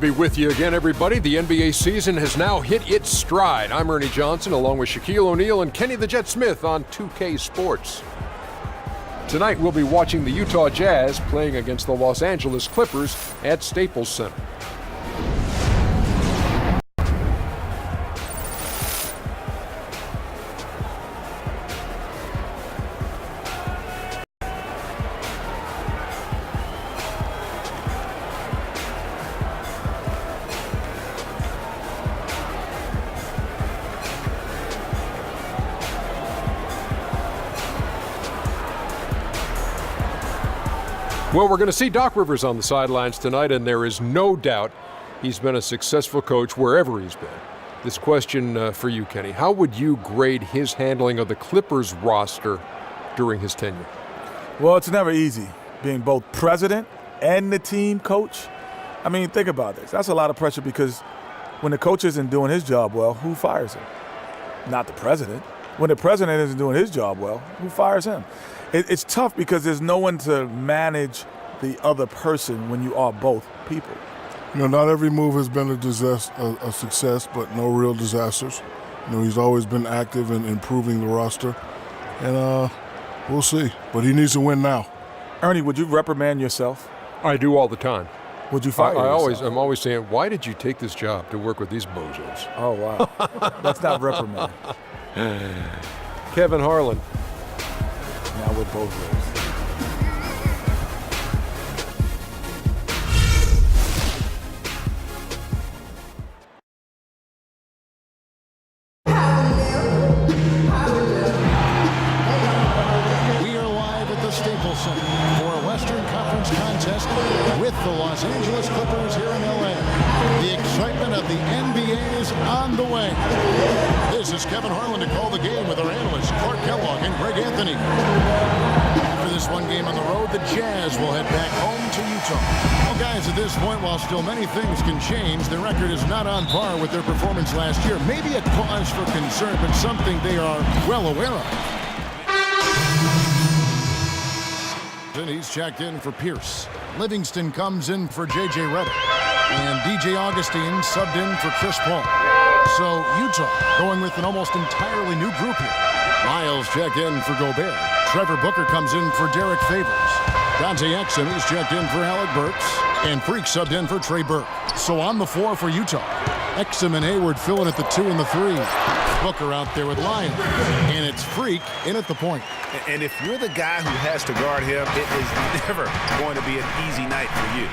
Be with you again, everybody. The NBA season has now hit its stride. I'm Ernie Johnson, along with Shaquille O'Neal and Kenny the Jet Smith on 2K Sports. Tonight, we'll be watching the Utah Jazz playing against the Los Angeles Clippers at Staples Center. Well, we're going to see Doc Rivers on the sidelines tonight, and there is no doubt he's been a successful coach wherever he's been. This question for you, Kenny. How would you grade his handling of the Clippers roster during his tenure? Well, it's never easy being both president and the team coach. I mean, think about this. That's a lot of pressure because when the coach isn't doing his job well, who fires him? Not the president. When the president isn't doing his job well, who fires him? It's tough because there's no one to manage the other person when you are both people. You know, not every move has been a success, but no real disasters. You know, he's always been active in improving the roster, and we'll see. But he needs to win now. Ernie, would you reprimand yourself? I do all the time. Would you fire yourself? I'm always saying, why did you take this job to work with these bozos? Oh, wow. That's not reprimand. Kevin Harlan. Now with both ways. We are live at the Staples Center for a Western Conference contest with the Los Angeles Clippers here in LA. The excitement of the NBA is on the way. This is Kevin Harlan to call the game with our analysts Clark Kellogg and Greg Anthony. After this one game on the road, the Jazz will head back home to Utah. Well, guys, at this point, while still many things can change, the record is not on par with their performance last year. Maybe a cause for concern, but something they are well aware of. And he's checked in for Pierce. Livingston comes in for J.J. Redick. And DJ Augustine subbed in for Chris Paul. So Utah going with an almost entirely new group here. Miles checked in for Gobert. Trevor Booker comes in for Derek Favors. Dante Exum is checked in for Alec Burks. And Freak subbed in for Trey Burke. So on the floor for Utah, Exum and Hayward filling at the 2 and the 3. Booker out there with Lyons. And it's Freak in at the point. And if you're the guy who has to guard him, it is never going to be an easy night for you.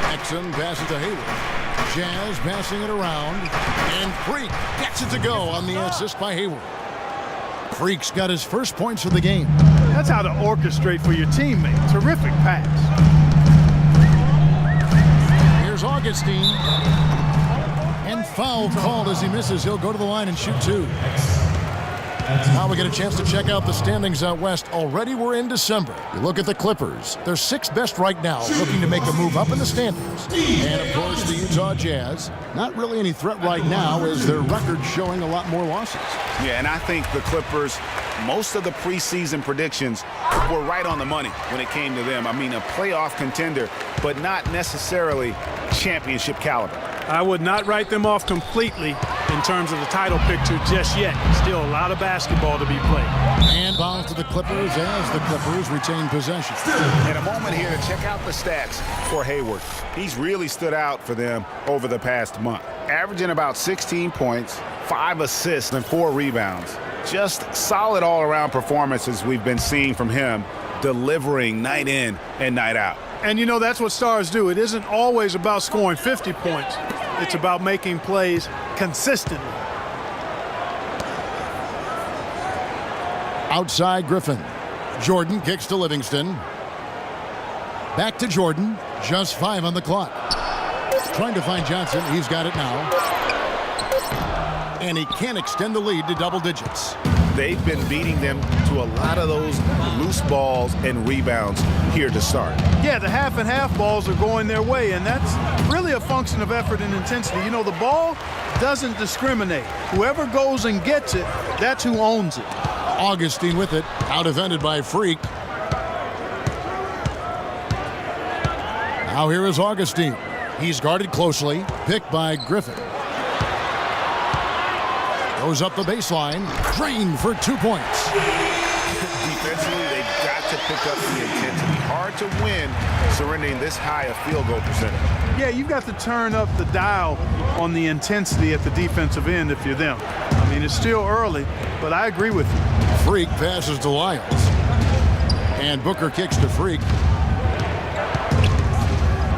Exum passes to Hayward. Jazz passing it around. And Freak gets it to go on the assist by Hayward. Freak's got his first points of the game. That's how to orchestrate for your teammate. Terrific pass. Here's Augustine. And foul called as he misses. He'll go to the line and shoot 2. Now we get a chance to check out the standings out west. Already we're in December. You look at the Clippers. They're 6th best right now, looking to make a move up in the standings. And, of course, the Utah Jazz. Not really any threat right now as their record showing a lot more losses. Yeah, and I think the Clippers, most of the preseason predictions were right on the money when it came to them. I mean, a playoff contender, but not necessarily championship caliber. I would not write them off completely in terms of the title picture just yet. Still a lot of basketball to be played. And ball to the Clippers as the Clippers retain possession. In a moment here to check out the stats for Hayward. He's really stood out for them over the past month. Averaging about 16 points, 5 assists, and 4 rebounds. Just solid all-around performances we've been seeing from him, delivering night in and night out. And, you know, that's what stars do. It isn't always about scoring 50 points. It's about making plays consistently. Outside Griffin. Jordan kicks to Livingston. Back to Jordan. Just 5 on the clock. Trying to find Johnson. He's got it now. And he can't extend the lead to double digits. They've been beating them to a lot of those loose balls and rebounds here to start. Yeah, the half and half balls are going their way, and that's really a function of effort and intensity. You know, the ball doesn't discriminate. Whoever goes and gets it, that's who owns it. Augustine with it, out defended by Freak. Now here is Augustine. He's guarded closely. Picked by Griffin. Goes up the baseline. Drained for 2 points. Defensively, they've got to pick up the intensity. Hard to win surrendering this high a field goal percentage. Yeah, you've got to turn up the dial on the intensity at the defensive end if you're them. I mean, it's still early, but I agree with you. Freak passes to Lyles. And Booker kicks to Freak.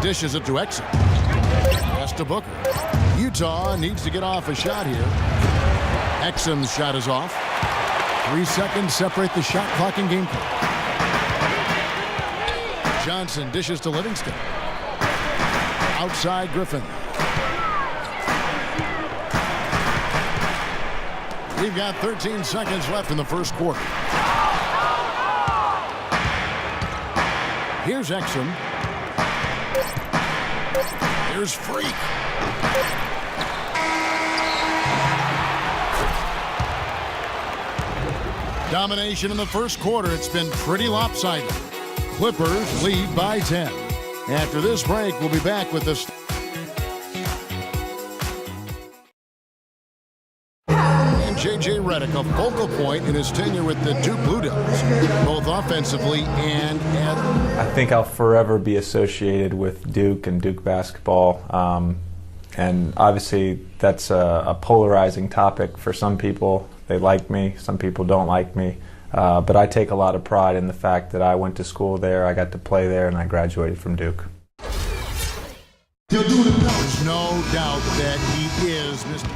Dishes it to Exum. Pass to Booker. Utah needs to get off a shot here. Exum's shot is off. 3 seconds separate the shot clock and game clock. Johnson dishes to Livingston. Outside Griffin. We've got 13 seconds left in the first quarter. Here's Exum. Here's Freak. Domination in the first quarter. It's been pretty lopsided. Clippers lead by 10. After this break, we'll be back with this. And J.J. Redick, a focal point in his tenure with the Duke Blue Devils, both offensively and I think I'll forever be associated with Duke and Duke basketball. And obviously, that's a polarizing topic for some people. They like me, some people don't like me. But I take a lot of pride in the fact that I went to school there, I got to play there, and I graduated from Duke. There's no doubt that he is Mr.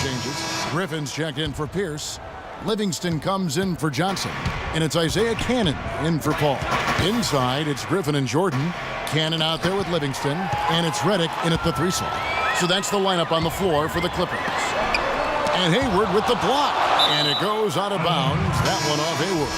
Changes. Griffin's checked in for Pierce. Livingston comes in for Johnson. And it's Isaiah Cannon in for Paul. Inside, it's Griffin and Jordan. Cannon out there with Livingston. And it's Redick in at the 3 slot. So that's the lineup on the floor for the Clippers. And Hayward with the block. And it goes out of bounds. That one off Hayward.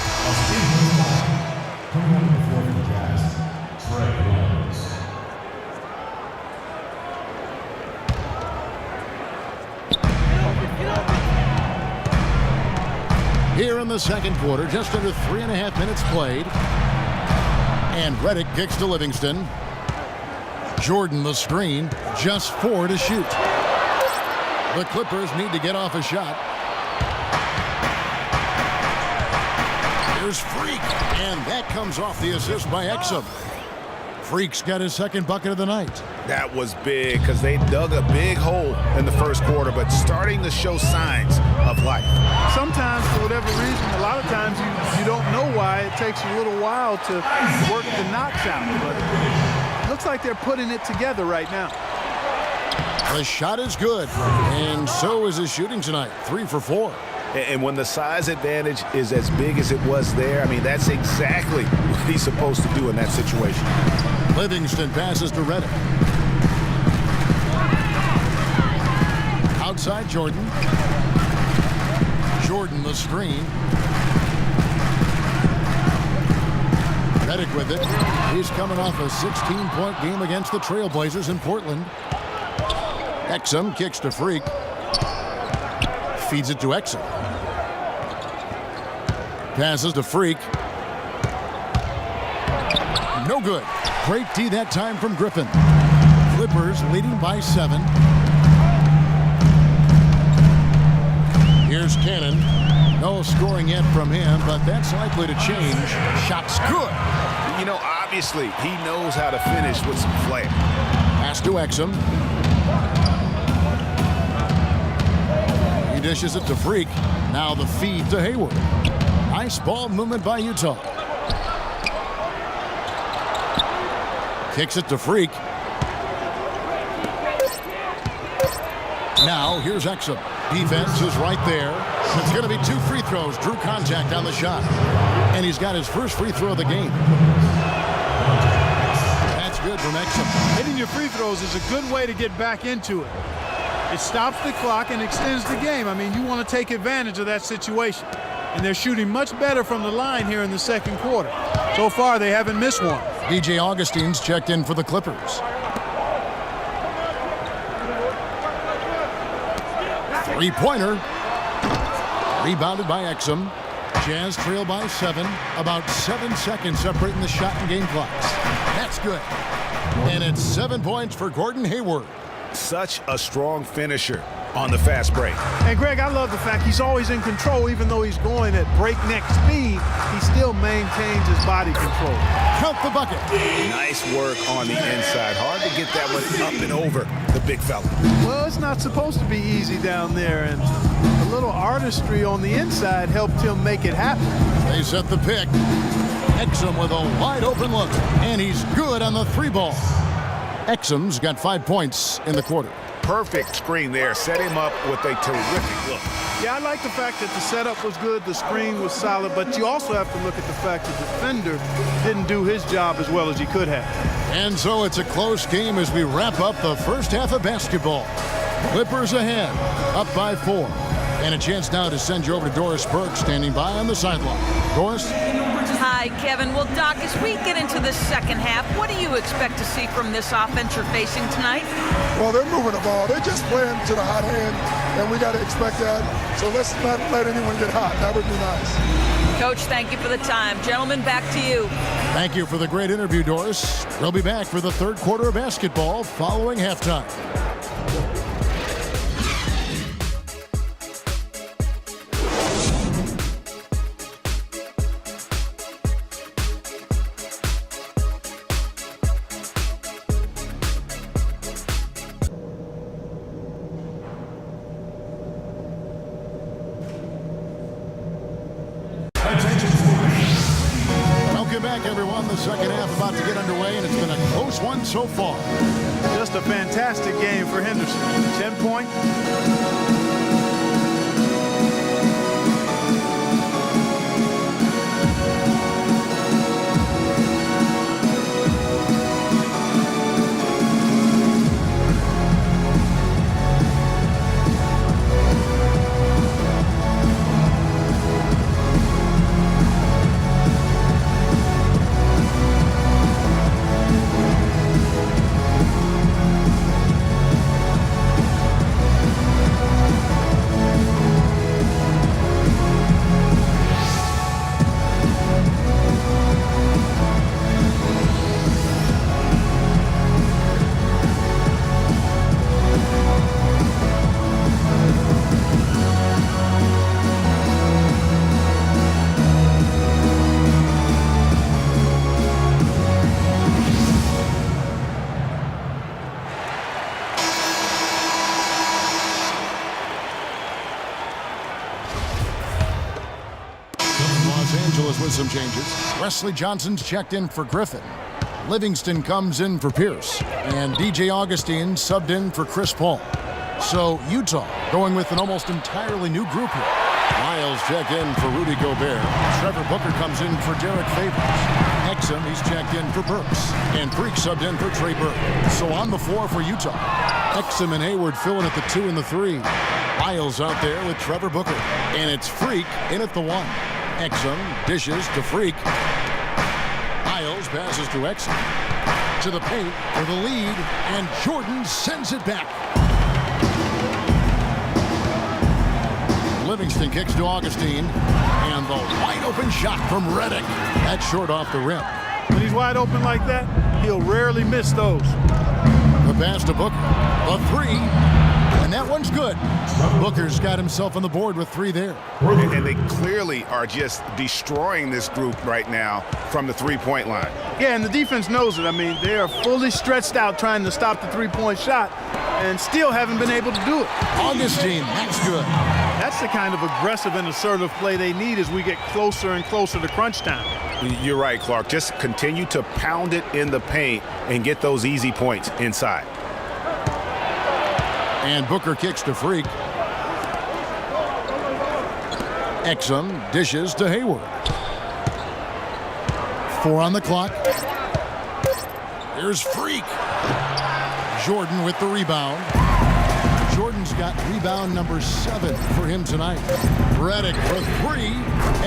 Here in the second quarter, just under 3.5 minutes played. And Redick kicks to Livingston. Jordan the screen, just 4 to shoot. The Clippers need to get off a shot. Here's Freak, and that comes off the assist by Exum. Freak's got his second bucket of the night. That was big because they dug a big hole in the first quarter, but starting to show signs of life. Sometimes, for whatever reason, a lot of times you don't know why. It takes a little while to work the knocks out, but it looks like they're putting it together right now. The shot is good, and so is his shooting tonight. 3 for 4. And when the size advantage is as big as it was there, I mean, that's exactly what he's supposed to do in that situation. Livingston passes to Redick. Outside Jordan. Jordan the screen. Redick with it. He's coming off a 16-point game against the Trailblazers in Portland. Exum kicks to Freak. Feeds it to Exum. Passes to Freak. No good. Great D that time from Griffin. Clippers leading by 7. Here's Cannon. No scoring yet from him, but that's likely to change. Shot's good. You know, obviously, he knows how to finish with some flair. Pass to Exum. He dishes it to Freak. Now the feed to Hayward. Nice ball movement by Utah. Kicks it to Freak. Now here's Exum. Defense is right there. It's going to be 2 free throws. Drew contact on the shot. And he's got his first free throw of the game. That's good from Exum. Hitting your free throws is a good way to get back into it. It stops the clock and extends the game. I mean, you want to take advantage of that situation. And they're shooting much better from the line here in the second quarter. So far, they haven't missed one. DJ Augustine's checked in for the Clippers. Three-pointer. Rebounded by Exum. Jazz trail by 7. About 7 seconds separating the shot and game clocks. That's good. And it's 7 points for Gordon Hayward. Such a strong finisher on the fast break. And Greg, I love the fact he's always in control. Even though he's going at breakneck speed, he still maintains his body control. Count the bucket. Nice work on the inside. Hard to get that one up and over the big fella. Well, it's not supposed to be easy down there, and a little artistry on the inside helped him make it happen. They set the pick. Exum with a wide open look, and he's good on the 3-ball. Exum's got 5 points in the quarter. Perfect screen there. Set him up with a terrific look. Yeah, I like the fact that the setup was good, the screen was solid, but you also have to look at the fact that the defender didn't do his job as well as he could have. And so it's a close game as we wrap up the first half of basketball. Clippers ahead, up by 4. And a chance now to send you over to Doris Burke, standing by on the sideline. Doris? Hi, Kevin. Well, Doc, as we get into the second half, what do you expect to see from this offense you're facing tonight? Well, they're moving the ball. They're just playing to the hot hand, and we got to expect that. So let's not let anyone get hot. That would be nice. Coach, thank you for the time. Gentlemen, back to you. Thank you for the great interview, Doris. We'll be back for the third quarter of basketball following halftime. Welcome back, everyone. The second half about to get underway, and it's been a close one so far. Just a fantastic game for Henderson. 10-point. With some changes. Wesley Johnson's checked in for Griffin. Livingston comes in for Pierce. And DJ Augustine subbed in for Chris Paul. So Utah going with an almost entirely new group here. Miles check in for Rudy Gobert. Trevor Booker comes in for Derek Favors. Exum, he's checked in for Burks. And Freak subbed in for Trey Burke. So on the floor for Utah. Exum and Hayward filling at the 2 and the 3. Miles out there with Trevor Booker. And it's Freak in at the 1. Exum dishes to Freak. Miles passes to Exum. To the paint for the lead, and Jordan sends it back. Livingston kicks to Augustine, and the wide open shot from Redick. That's short off the rim. When he's wide open like that, he'll rarely miss those. The pass to Booker. The 3, and that one's good. Booker's got himself on the board with 3 there. And they clearly are just destroying this group right now from the three-point line. Yeah, and the defense knows it. I mean, they are fully stretched out trying to stop the three-point shot and still haven't been able to do it. Augustine, that's good. That's the kind of aggressive and assertive play they need as we get closer and closer to crunch time. You're right, Clark. Just continue to pound it in the paint and get those easy points inside. And Booker kicks to Freak. Exum dishes to Hayward. 4 on the clock. Here's Freak. Jordan with the rebound. Jordan's got rebound number 7 for him tonight. Redick for 3,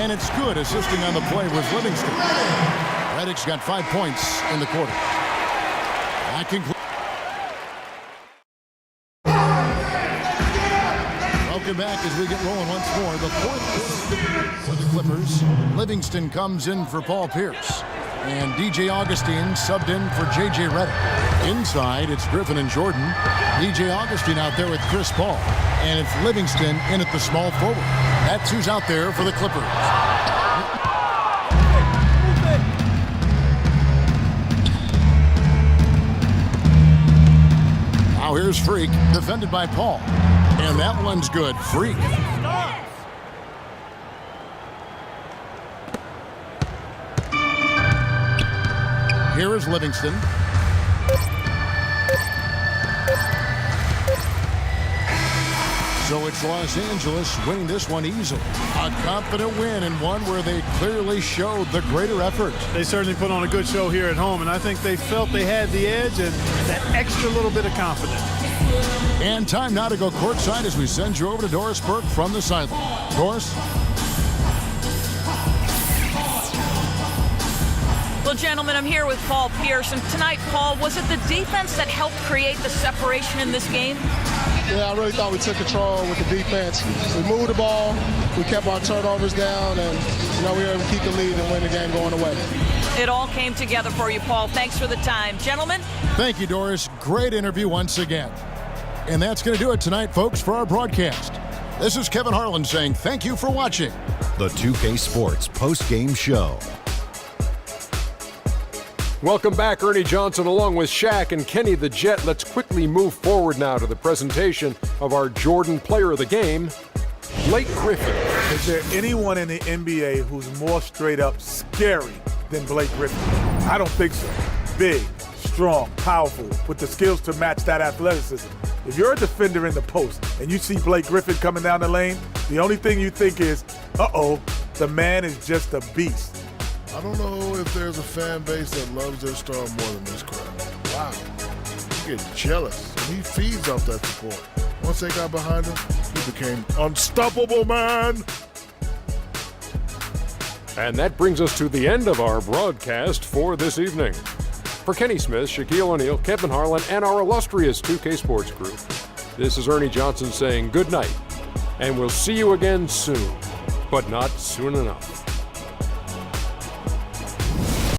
and it's good. Assisting on the play was Livingston. Redick's got 5 points in the quarter. That concludes. Welcome back as we get rolling once more. The fourth quarter for the Clippers. Livingston comes in for Paul Pierce. And DJ Augustine subbed in for J.J. Redick. Inside, it's Griffin and Jordan. DJ Augustine out there with Chris Paul. And it's Livingston in at the small forward. That's who's out there for the Clippers. Now here's Freak, defended by Paul. And that one's good. Freak. Here is Livingston. So it's Los Angeles winning this one easily. A confident win and one where they clearly showed the greater effort. They certainly put on a good show here at home, and I think they felt they had the edge and that extra little bit of confidence. And time now to go courtside as we send you over to Doris Burke from the sideline. Doris? Well, gentlemen, I'm here with Paul Pierce. And tonight, Paul, was it the defense that helped create the separation in this game? Yeah, I really thought we took control with the defense. We moved the ball, we kept our turnovers down, and we were able to keep the lead and win the game going away. It all came together for you, Paul. Thanks for the time. Gentlemen? Thank you, Doris. Great interview once again. And that's going to do it tonight, folks, for our broadcast. This is Kevin Harlan saying thank you for watching the 2K Sports post-game show. Welcome back, Ernie Johnson, along with Shaq and Kenny the Jet. Let's quickly move forward now to the presentation of our Jordan Player of the Game, Blake Griffin. Is there anyone in the NBA who's more straight up scary than Blake Griffin? I don't think so. Big, strong, powerful, with the skills to match that athleticism. If you're a defender in the post and you see Blake Griffin coming down the lane, the only thing you think is, uh-oh, the man is just a beast. I don't know if there's a fan base that loves their star more than this crowd. Wow. You get jealous. And he feeds off that support. Once they got behind him, he became unstoppable, man. And that brings us to the end of our broadcast for this evening. For Kenny Smith, Shaquille O'Neal, Kevin Harlan, and our illustrious 2K Sports Group, this is Ernie Johnson saying good night, and we'll see you again soon, but not soon enough.